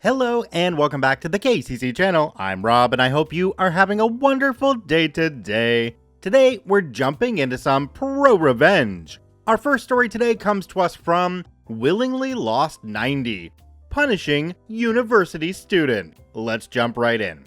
Hello and welcome back to the KCC channel. I'm Rob and I hope you are having a wonderful day today. Today we're jumping into some ProRevenge. Our first story today comes to us from Willingly Lost 90, Punishing University Student. Let's jump right in.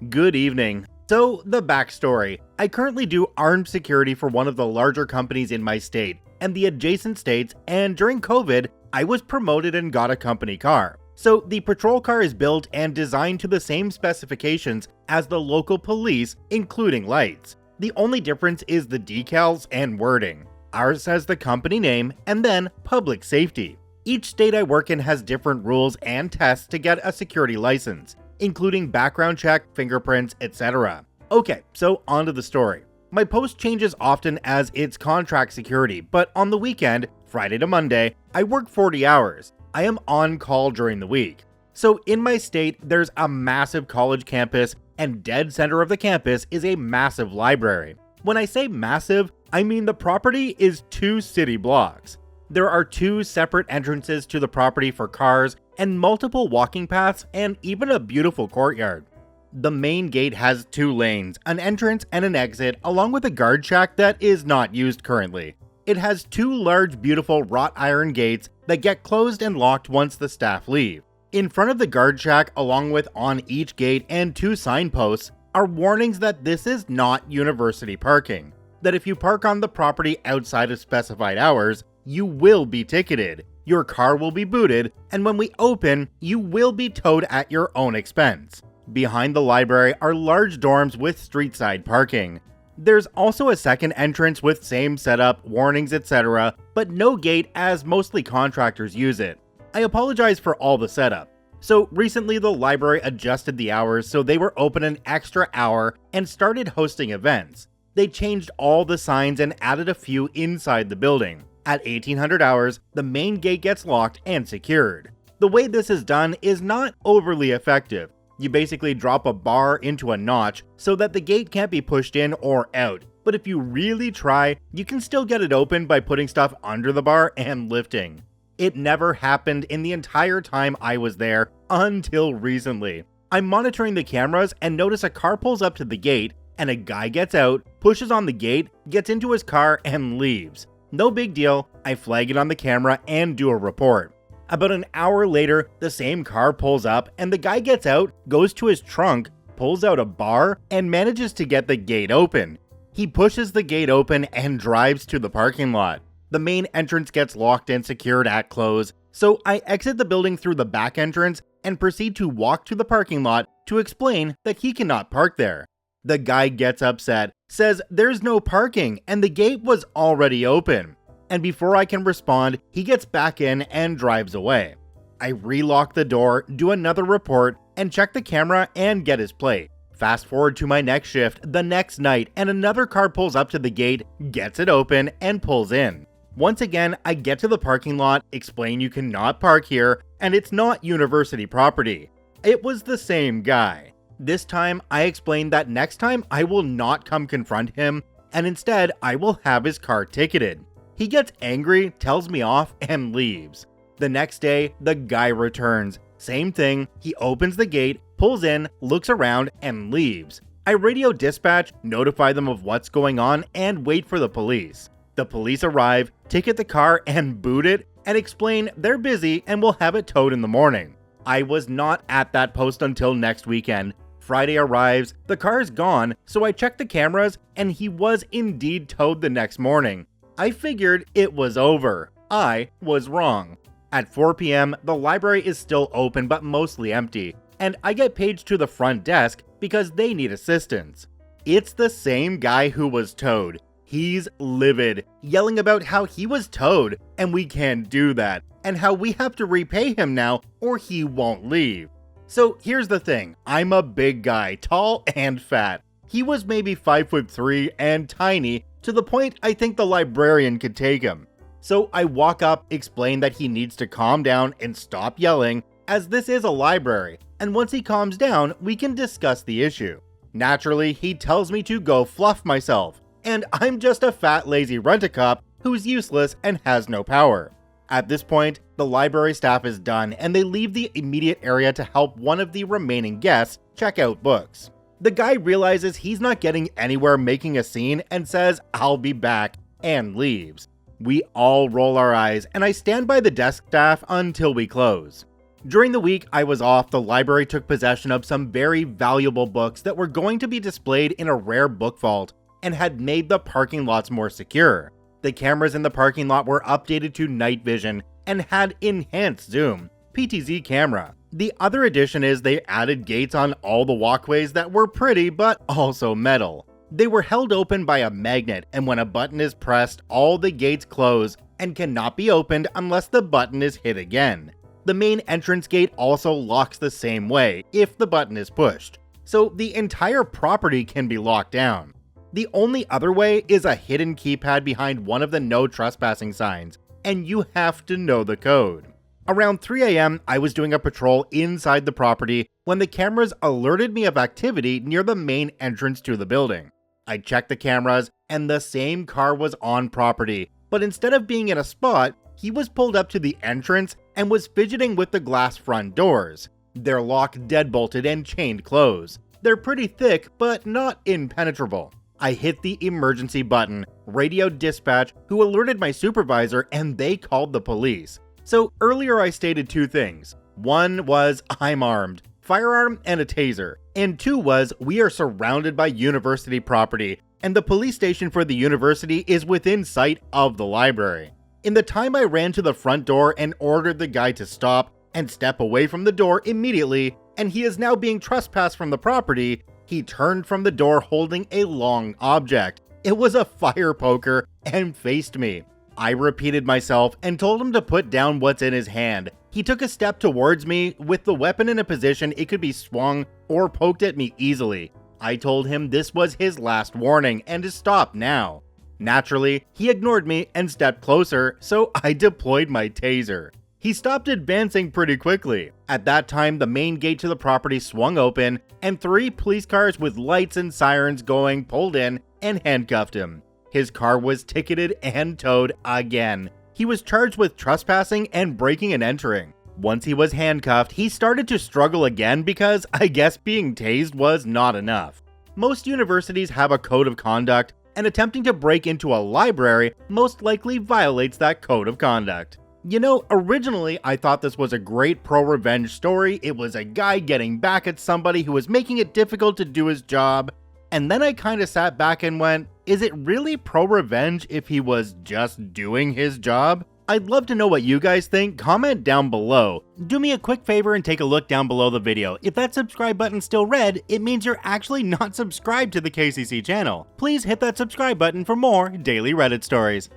Good evening. So the backstory. I currently do armed security for one of the larger companies in my state and the adjacent states, and during COVID I was promoted and got a company car. So the patrol car is built and designed to the same specifications as the local police, including lights. The only difference is the decals and wording. Ours has the company name and then public safety. Each state I work in has different rules and tests to get a security license, including background check, fingerprints, etc. Okay, so on to the story. My post changes often as it's contract security, but on the weekend, Friday to Monday, I work 40 hours. I am on call during the week. So in my state, there's a massive college campus, and dead center of the campus is a massive library. When I say massive, I mean the property is 2 city blocks. There are 2 separate entrances to the property for cars, and multiple walking paths, and even a beautiful courtyard. The main gate has 2 lanes, an entrance and an exit, along with a guard shack that is not used currently. It has 2 large, beautiful wrought iron gates that get closed and locked once the staff leave. In front of the guard shack, along with on each gate and 2 signposts, are warnings that this is not university parking. That if you park on the property outside of specified hours, you will be ticketed, your car will be booted, and when we open, you will be towed at your own expense. Behind the library are large dorms with street side parking. There's also a second entrance with same setup, warnings, etc., but no gate as mostly contractors use it. I apologize for all the setup. So recently the library adjusted the hours so they were open an extra hour and started hosting events. They changed all the signs and added a few inside the building. At 1800 hours, the main gate gets locked and secured. The way this is done is not overly effective. You basically drop a bar into a notch so that the gate can't be pushed in or out. But if you really try, you can still get it open by putting stuff under the bar and lifting. It never happened in the entire time I was there until recently. I'm monitoring the cameras and notice a car pulls up to the gate and a guy gets out, pushes on the gate, gets into his car and leaves. No big deal, I flag it on the camera and do a report. About an hour later, the same car pulls up and the guy gets out, goes to his trunk, pulls out a bar, and manages to get the gate open. He pushes the gate open and drives to the parking lot. The main entrance gets locked and secured at close, so I exit the building through the back entrance and proceed to walk to the parking lot to explain that he cannot park there. The guy gets upset, says there's no parking and the gate was already open. And before I can respond, he gets back in and drives away. I relock the door, do another report, and check the camera and get his plate. Fast forward to my next shift the next night and another car pulls up to the gate, gets it open, and pulls in. Once again, I get to the parking lot, explain you cannot park here, and it's not university property. It was the same guy. This time, I explained that next time I will not come confront him, and instead I will have his car ticketed. He gets angry, tells me off, and leaves. The next day, the guy returns. Same thing, he opens the gate, pulls in, looks around, and leaves. I radio dispatch, notify them of what's going on, and wait for the police. The police arrive, ticket the car, and boot it, and explain they're busy and will have it towed in the morning. I was not at that post until next weekend. Friday arrives, the car is gone, so I checked the cameras, and he was indeed towed the next morning. I figured it was over. I was wrong. At 4 p.m., the library is still open but mostly empty, and I get paged to the front desk because they need assistance. It's the same guy who was towed. He's livid, yelling about how he was towed and we can't do that, and how we have to repay him now or he won't leave. So here's the thing, I'm a big guy, tall and fat. He was maybe 5'3" and tiny, to the point I think the librarian could take him. So I walk up, explain that he needs to calm down and stop yelling, as this is a library, and once he calms down, we can discuss the issue. Naturally, he tells me to go fluff myself, and I'm just a fat lazy rent-a-cop who's useless and has no power. At this point, the library staff is done and they leave the immediate area to help one of the remaining guests check out books. The guy realizes he's not getting anywhere making a scene and says, "I'll be back," and leaves. We all roll our eyes and I stand by the desk staff until we close. During the week I was off, the library took possession of some very valuable books that were going to be displayed in a rare book vault and had made the parking lots more secure. The cameras in the parking lot were updated to night vision and had enhanced zoom, PTZ camera. The other addition is they added gates on all the walkways that were pretty but also metal. They were held open by a magnet, and when a button is pressed, all the gates close and cannot be opened unless the button is hit again. The main entrance gate also locks the same way if the button is pushed, so the entire property can be locked down. The only other way is a hidden keypad behind one of the no trespassing signs, and you have to know the code. Around 3 a.m., I was doing a patrol inside the property when the cameras alerted me of activity near the main entrance to the building. I checked the cameras, and the same car was on property, but instead of being in a spot, he was pulled up to the entrance and was fidgeting with the glass front doors. They're locked deadbolted and chained closed. They're pretty thick, but not impenetrable. I hit the emergency button, radioed dispatch, who alerted my supervisor, and they called the police. So earlier I stated two things. One was I'm armed, firearm and a taser. And two was we are surrounded by university property, and the police station for the university is within sight of the library. In the time I ran to the front door and ordered the guy to stop and step away from the door immediately, and he is now being trespassed from the property, he turned from the door holding a long object. It was a fire poker and faced me. I repeated myself and told him to put down what's in his hand. He took a step towards me with the weapon in a position it could be swung or poked at me easily. I told him this was his last warning and to stop now. Naturally, he ignored me and stepped closer, so I deployed my taser. He stopped advancing pretty quickly. At that time, the main gate to the property swung open, and 3 police cars with lights and sirens going pulled in and handcuffed him. His car was ticketed and towed again. He was charged with trespassing and breaking and entering. Once he was handcuffed, he started to struggle again because I guess being tased was not enough. Most universities have a code of conduct, and attempting to break into a library most likely violates that code of conduct. You know, originally I thought this was a great pro-revenge story. It was a guy getting back at somebody who was making it difficult to do his job. And then I kind of sat back and went, is it really pro-revenge if he was just doing his job? I'd love to know what you guys think. Comment down below. Do me a quick favor and take a look down below the video. If that subscribe button's still red, it means you're actually not subscribed to the KCC channel. Please hit that subscribe button for more daily Reddit stories.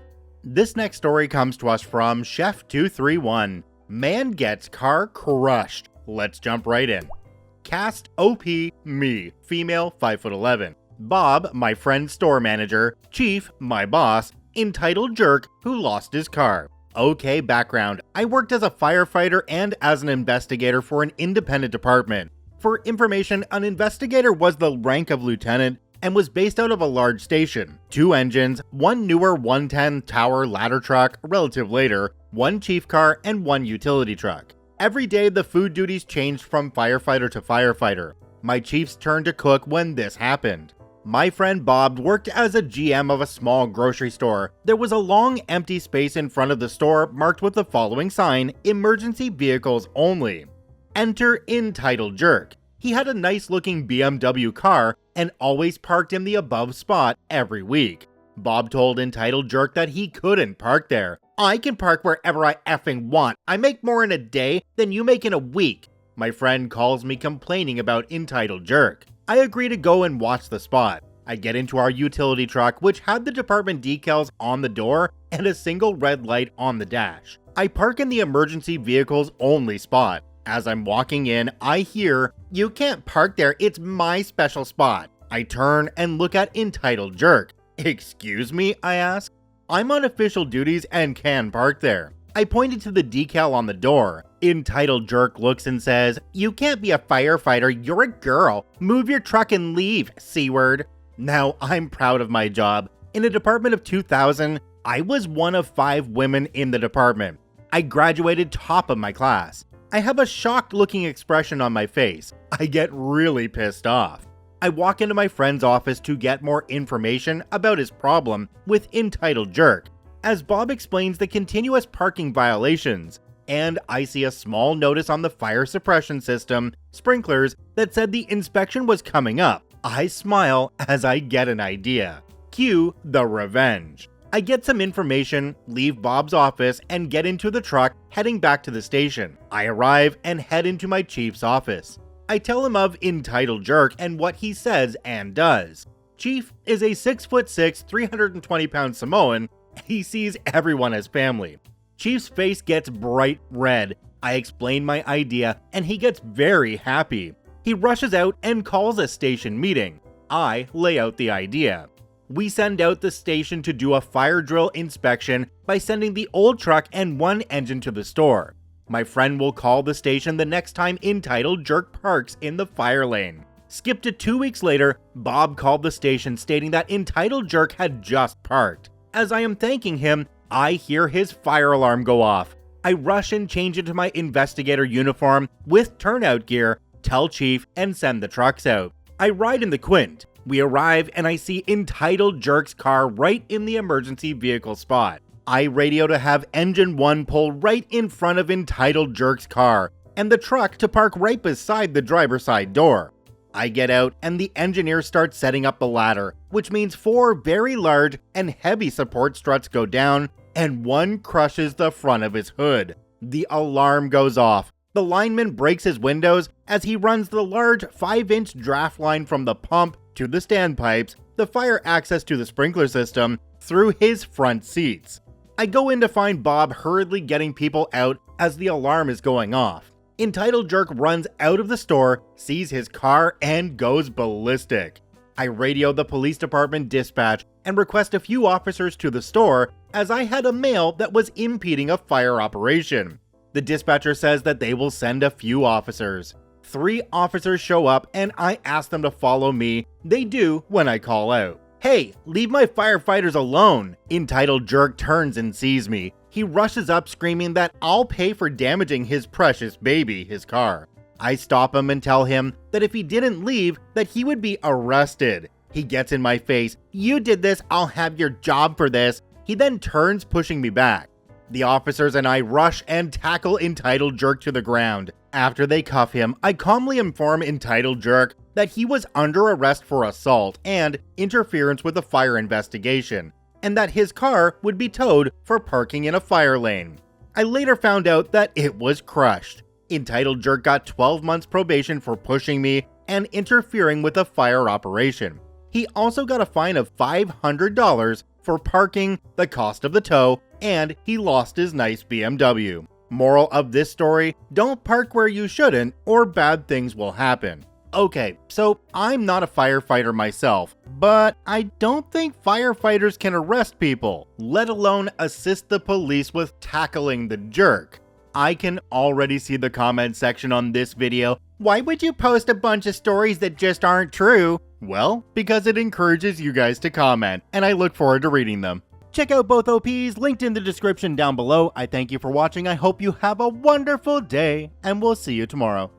This next story comes to us from Chef231. Man gets car crushed. Let's jump right in. Cast OP me, female 5'11". Bob, my friend store manager. Chief, my boss. Entitled jerk who lost his car. Okay, background. I worked as a firefighter and as an investigator for an independent department. For information, an investigator was the rank of lieutenant and was based out of a large station. 2 engines, 1 newer 110 tower ladder truck, relative later, 1 chief car, and 1 utility truck. Every day the food duties changed from firefighter to firefighter. My chief's turn to cook when this happened. My friend Bob worked as a GM of a small grocery store. There was a long empty space in front of the store marked with the following sign, emergency vehicles only. Enter entitled jerk. He had a nice looking BMW car and always parked in the above spot every week. Bob told entitled jerk that he couldn't park there. I can park wherever I effing want. I make more in a day than you make in a week. My friend calls me complaining about entitled jerk. I agree to go and watch the spot. I get into our utility truck, which had the department decals on the door and a single red light on the dash. I park in the emergency vehicles only spot. As I'm walking in, I hear, "You can't park there, it's my special spot." I turn and look at entitled jerk. "Excuse me?" I ask. "I'm on official duties and can park there." I pointed to the decal on the door. Entitled jerk looks and says, "You can't be a firefighter, you're a girl. Move your truck and leave, C-word." Now, I'm proud of my job. In a department of 2,000, I was one of 5 women in the department. I graduated top of my class. I have a shocked looking expression on my face. I get really pissed off. I walk into my friend's office to get more information about his problem with entitled jerk, as Bob explains the continuous parking violations, and I see a small notice on the fire suppression system sprinklers that said the inspection was coming up. I smile as I get an idea. Cue the revenge. I get some information, leave Bob's office, and get into the truck heading back to the station. I arrive and head into my chief's office. I tell him of entitled jerk and what he says and does. Chief is a 6'6", 320-pound Samoan. He sees everyone as family. Chief's face gets bright red. I explain my idea and he gets very happy. He rushes out and calls a station meeting. I lay out the idea. We send out the station to do a fire drill inspection by sending the old truck and one engine to the store. My friend will call the station the next time entitled jerk parks in the fire lane. Skip to 2 weeks later, Bob called the station stating that entitled jerk had just parked. As I am thanking him, I hear his fire alarm go off. I rush and change into my investigator uniform with turnout gear, tell Chief, and send the trucks out. I ride in the Quint. We arrive and I see entitled jerk's car right in the emergency vehicle spot. I radio to have engine 1 pull right in front of entitled jerk's car and the truck to park right beside the driver's side door. I get out and the engineer starts setting up the ladder, which means 4 very large and heavy support struts go down and one crushes the front of his hood. The alarm goes off. The lineman breaks his windows as he runs the large 5-inch draft line from the pump to the standpipes, the fire access to the sprinkler system, through his front seats. I go in to find Bob hurriedly getting people out as the alarm is going off. Entitled jerk runs out of the store, sees his car, and goes ballistic. I radio the police department dispatch and request a few officers to the store as I had a male that was impeding a fire operation. The dispatcher says that they will send a few officers. 3 officers show up and I ask them to follow me. They do when I call out. "Hey, leave my firefighters alone." Entitled jerk turns and sees me. He rushes up screaming that I'll pay for damaging his precious baby, his car. I stop him and tell him that if he didn't leave, that he would be arrested. He gets in my face. "You did this, I'll have your job for this." He then turns, pushing me back. The officers and I rush and tackle entitled jerk to the ground. After they cuff him, I calmly inform entitled jerk that he was under arrest for assault and interference with a fire investigation, and that his car would be towed for parking in a fire lane. I later found out that it was crushed. Entitled jerk got 12 months probation for pushing me and interfering with a fire operation. He also got a fine of $500 for parking, the cost of the tow, and he lost his nice BMW. Moral of this story: don't park where you shouldn't or bad things will happen. Okay, so I'm not a firefighter myself, but I don't think firefighters can arrest people, let alone assist the police with tackling the jerk. I can already see the comment section on this video. Why would you post a bunch of stories that just aren't true? Well, because it encourages you guys to comment, and I look forward to reading them. Check out both OPs linked in the description down below. I thank you for watching. I hope you have a wonderful day, and we'll see you tomorrow.